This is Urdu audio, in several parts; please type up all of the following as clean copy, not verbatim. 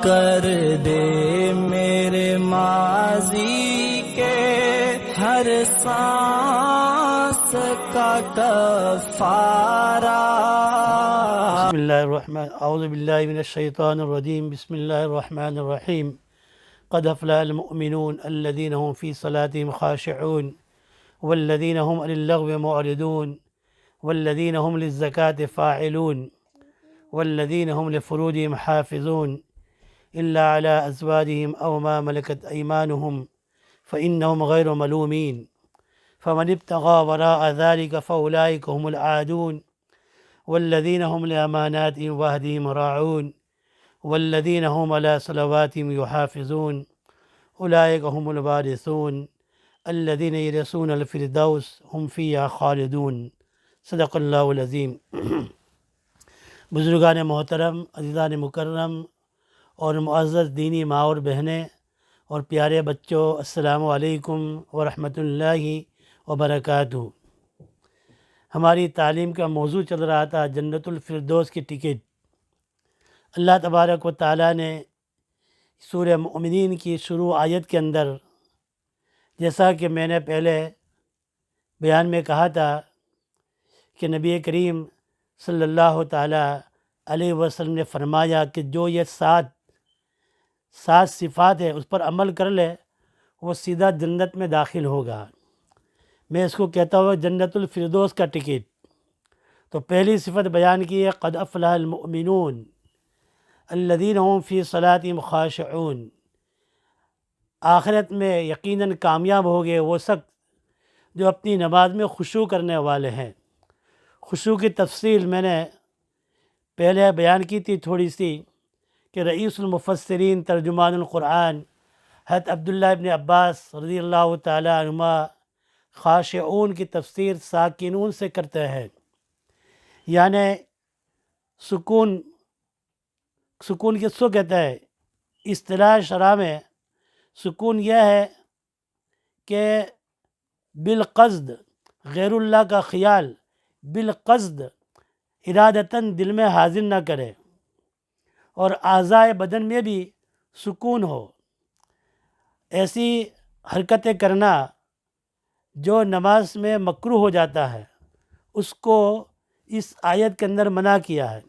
کر دے میرے ماضی کے ہر سانس کا کفارہ۔ بسم اللہ الرحمن اعوذ باللہ من الشیطان الرجیم بسم اللہ الرحمن الرحیم قد افلح المؤمنون الذین هم فی صلاتهم خاشعون والذین هم عن اللغو معرضون والذین هم للزکاة فاعلون والذین هم لفروجهم حافظون إلا على أزواجهم أو ما ملكت أيمانهم فإنهم غير ملومين فمن ابتغى وراء ذلك فأولئك هم العادون والذين هم لأماناتهم وعهدهم راعون والذين هم على صلواتهم يحافظون أولئك هم الوارثون الذين يرثون الفردوس هم فيها خالدون۔ صدق اللہ العظیم۔ بزرگان محترم، عزیزان مکرم اور معزز دینی ماں اور بہنیں اور پیارے بچوں، السلام علیکم ورحمۃ اللہ وبرکاتہ۔ ہماری تعلیم کا موضوع چل رہا تھا جنت الفردوس کی ٹکٹ۔ اللہ تبارک و تعالیٰ نے سورہ مؤمنین کی شروع آیت کے اندر، جیسا کہ میں نے پہلے بیان میں کہا تھا کہ نبی کریم صلی اللہ تعالیٰ علیہ وسلم نے فرمایا کہ جو یہ سات صفات ہے اس پر عمل کر لے وہ سیدھا جنت میں داخل ہوگا۔ میں اس کو کہتا ہوں جنت الفردوس کا ٹکٹ۔ تو پہلی صفت بیان کی ہے قد افلح المؤمنون الذین هم فی صلاتهم خاشعون۔ آخرت میں یقیناً کامیاب ہو گئے وہ شخص جو اپنی نماز میں خشوع کرنے والے ہیں۔ خشوع کی تفصیل میں نے پہلے بیان کی تھی تھوڑی سی کہ رئیس المفسرین ترجمان القرآن حضرت عبداللہ ابن عباس رضی اللہ تعالی عنہما خاشعون کی تفسیر ساکنون سے کرتے ہیں، یعنی سکون کس کو کہتا ہے؟ اصطلاح شرع میں سکون یہ ہے کہ بالقصد غیر اللہ کا خیال بالقصد ارادتاً دل میں حاضر نہ کرے اور اعضائے بدن میں بھی سکون ہو۔ ایسی حرکتیں کرنا جو نماز میں مکروہ ہو جاتا ہے اس کو اس آیت کے اندر منع کیا ہے۔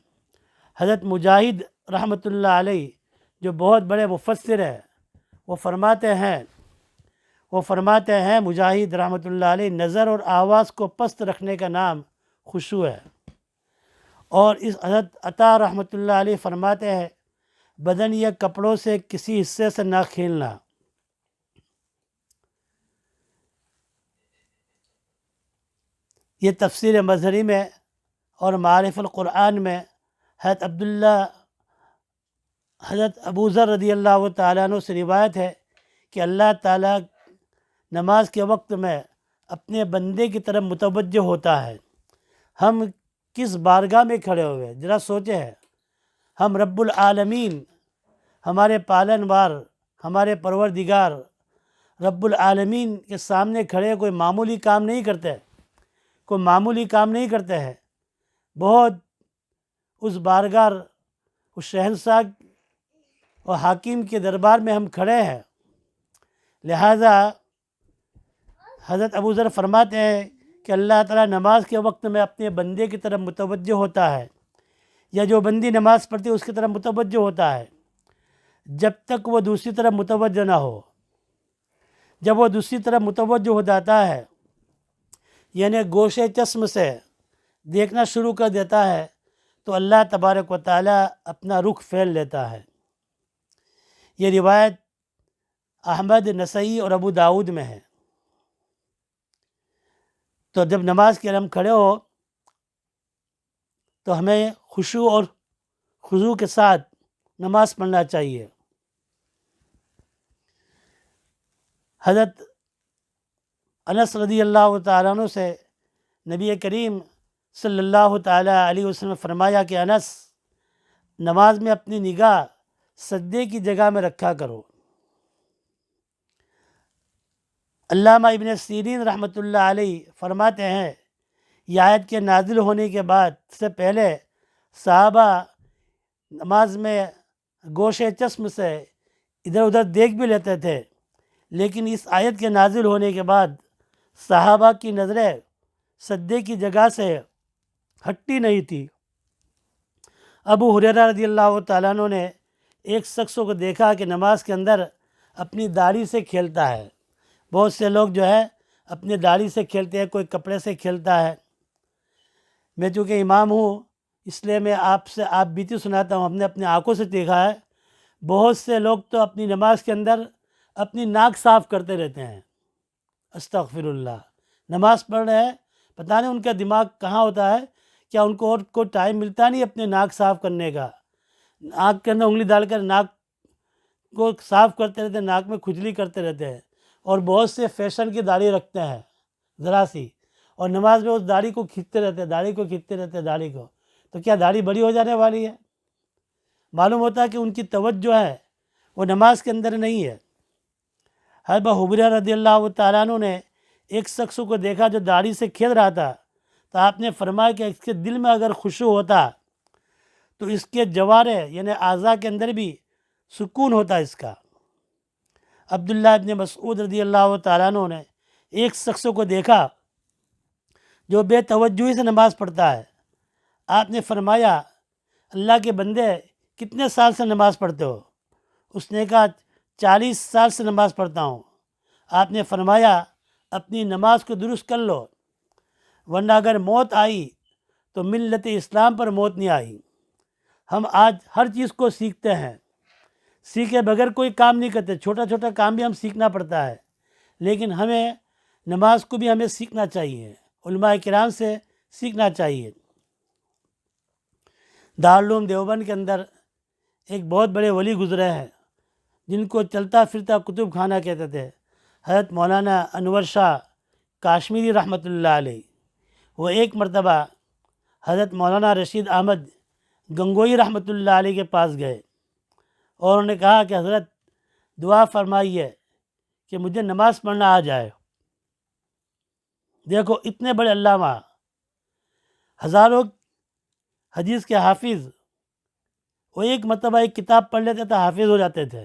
حضرت مجاہد رحمۃ اللہ علیہ جو بہت بڑے مفسر ہیں وہ فرماتے ہیں مجاہد رحمۃ اللہ علیہ نظر اور آواز کو پست رکھنے کا نام خشوع ہے۔ اور اس حضرت عطا رحمۃ اللہ علیہ فرماتے ہیں بدن یا کپڑوں سے کسی حصے سے نہ کھیلنا۔ یہ تفسیر مظہری میں اور معارف القرآن میں حضرت ابو ذر رضی اللہ تعالیٰ عنہ سے روایت ہے کہ اللہ تعالیٰ نماز کے وقت میں اپنے بندے کی طرف متوجہ ہوتا ہے۔ ہم کس بارگاہ میں کھڑے ہوئے ذرا سوچے ہیں۔ ہم رب العالمین، ہمارے پالنوار، ہمارے پروردگار رب العالمین کے سامنے کھڑے کوئی معمولی کام نہیں کرتے ہیں، بہت اس بارگاہ، اس شہنشاہ اور حاکم کے دربار میں ہم کھڑے ہیں۔ لہذا حضرت ابو ذر فرماتے ہیں کہ اللہ تعالیٰ نماز کے وقت میں اپنے بندے کی طرف متوجہ ہوتا ہے، یا جو بندی نماز پڑھتی ہے اس کی طرف متوجہ ہوتا ہے جب تک وہ دوسری طرف متوجہ نہ ہو۔ جب وہ دوسری طرف متوجہ ہو جاتا ہے یعنی گوشے چشم سے دیکھنا شروع کر دیتا ہے تو اللہ تبارک و تعالیٰ اپنا رخ پھیر لیتا ہے۔ یہ روایت احمد، نسائی اور ابو داؤد میں ہے۔ تو جب نماز کے لیے ہم کھڑے ہو تو ہمیں خشوع اور خضوع کے ساتھ نماز پڑھنا چاہیے۔ حضرت انس رضی اللہ تعالیٰ عنہ سے نبی کریم صلی اللہ تعالیٰ علیہ وسلم نے فرمایا کہ انس، نماز میں اپنی نگاہ سجدے کی جگہ میں رکھا کرو۔ علامہ ابن سیرین رحمۃ اللہ علیہ فرماتے ہیں یہ آیت کے نازل ہونے کے بعد سے پہلے صحابہ نماز میں گوشے چشم سے ادھر ادھر دیکھ بھی لیتے تھے، لیکن اس آیت کے نازل ہونے کے بعد صحابہ کی نظریں سجدے کی جگہ سے ہٹتی نہیں تھی۔ ابو ہریرہ رضی اللہ تعالیٰ عنہ نے ایک شخص کو دیکھا کہ نماز کے اندر اپنی داڑھی سے کھیلتا ہے۔ بہت سے لوگ جو ہے اپنی داڑھی سے کھیلتے ہیں، کوئی کپڑے سے کھیلتا ہے۔ میں چونکہ امام ہوں اس لیے میں آپ بیتی سناتا ہوں، ہم نے اپنی آنکھوں سے دیکھا ہے۔ بہت سے لوگ تو اپنی نماز کے اندر اپنی ناک صاف کرتے رہتے ہیں، استغفر اللہ۔ نماز پڑھ رہے ہیں، پتہ نہیں ان کا دماغ کہاں ہوتا ہے، کیا ان کو اور کوئی ٹائم ملتا نہیں اپنے ناک صاف کرنے کا؟ آنکھ کے اندر انگلی ڈال کر ناک کو صاف کرتے رہتے ہیں، ناک میں کھجلی کرتے رہتے ہیں، اور بہت سے فیشن کی داڑھی رکھتے ہیں ذرا سی، اور نماز میں اس داڑھی کو کھینچتے رہتے ہیں، داڑھی کو کھینچتے رہتے ہیں، داڑھی کو۔ تو کیا داڑھی بڑی ہو جانے والی ہے؟ معلوم ہوتا ہے کہ ان کی توجہ ہے وہ نماز کے اندر نہیں ہے۔ حضرت ابو ہریرہ رضی اللہ تعالیٰ عنہ نے ایک شخص کو دیکھا جو داڑھی سے کھیل رہا تھا، تو آپ نے فرمایا کہ اس کے دل میں اگر خشوع ہوتا تو اس کے جوارح یعنی اعضاء کے اندر بھی سکون ہوتا اس کا۔ عبداللہ ابن مسعود رضی اللہ تعالیٰ عنہ نے ایک شخص کو دیکھا جو بے توجہی سے نماز پڑھتا ہے۔ آپ نے فرمایا اللہ کے بندے کتنے سال سے نماز پڑھتے ہو؟ اس نے کہا 40 سال سے نماز پڑھتا ہوں۔ آپ نے فرمایا اپنی نماز کو درست کر لو، ورنہ اگر موت آئی تو ملت اسلام پر موت نہیں آئی۔ ہم آج ہر چیز کو سیکھتے ہیں، سیکھے بغیر کوئی کام نہیں کرتے، چھوٹا چھوٹا کام بھی ہم سیکھنا پڑتا ہے، لیکن ہمیں نماز کو بھی ہمیں سیکھنا چاہیے، علماء کرام سے سیکھنا چاہیے۔ دارالعلوم دیوبند کے اندر ایک بہت بڑے ولی گزرے ہیں جن کو چلتا پھرتا کتب خانہ کہتے تھے، حضرت مولانا انور شاہ کاشمیری رحمۃ اللہ علیہ۔ وہ ایک مرتبہ حضرت مولانا رشید احمد گنگوئی رحمۃ اللہ علیہ کے پاس گئے اور انہوں نے کہا کہ حضرت دعا فرمائیے کہ مجھے نماز پڑھنا آ جائے۔ دیکھو اتنے بڑے علامہ، ہزاروں حدیث کے حافظ، وہ ایک مرتبہ ایک کتاب پڑھ لیتے تھے حافظ ہو جاتے تھے۔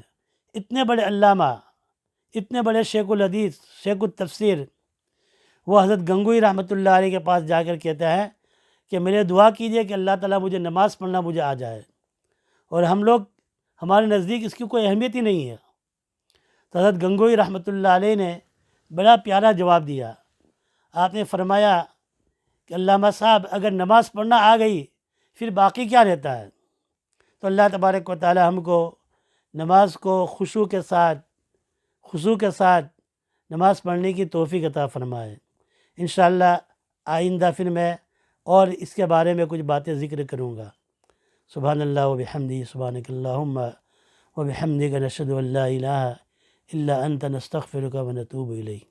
اتنے بڑے علامہ، اتنے بڑے شیخ الحدیث، شیخ التفسیر، وہ حضرت گنگوئی رحمۃ اللہ علیہ کے پاس جا کر کہتے ہیں کہ میرے دعا کیجئے کہ اللہ تعالیٰ مجھے نماز پڑھنا مجھے آ جائے، اور ہم لوگ ہمارے نزدیک اس کی کوئی اہمیت ہی نہیں ہے۔ تو حضرت گنگوئی رحمۃ اللہ علیہ نے بڑا پیارا جواب دیا۔ آپ نے فرمایا کہ علامہ صاحب اگر نماز پڑھنا آ گئی پھر باقی کیا رہتا ہے؟ تو اللہ تبارک و تعالی ہم کو نماز کو خشوع کے ساتھ نماز پڑھنے کی توفیق عطا فرمائے۔ انشاءاللہ آئندہ پھر میں اور اس کے بارے میں کچھ باتیں ذکر کروں گا۔ سبحان اللہ و بحمدہ، سبحانک اللہم و بحمدک، نشہد ان لا الہ الا انت، نستغفرک و نتوب الیک۔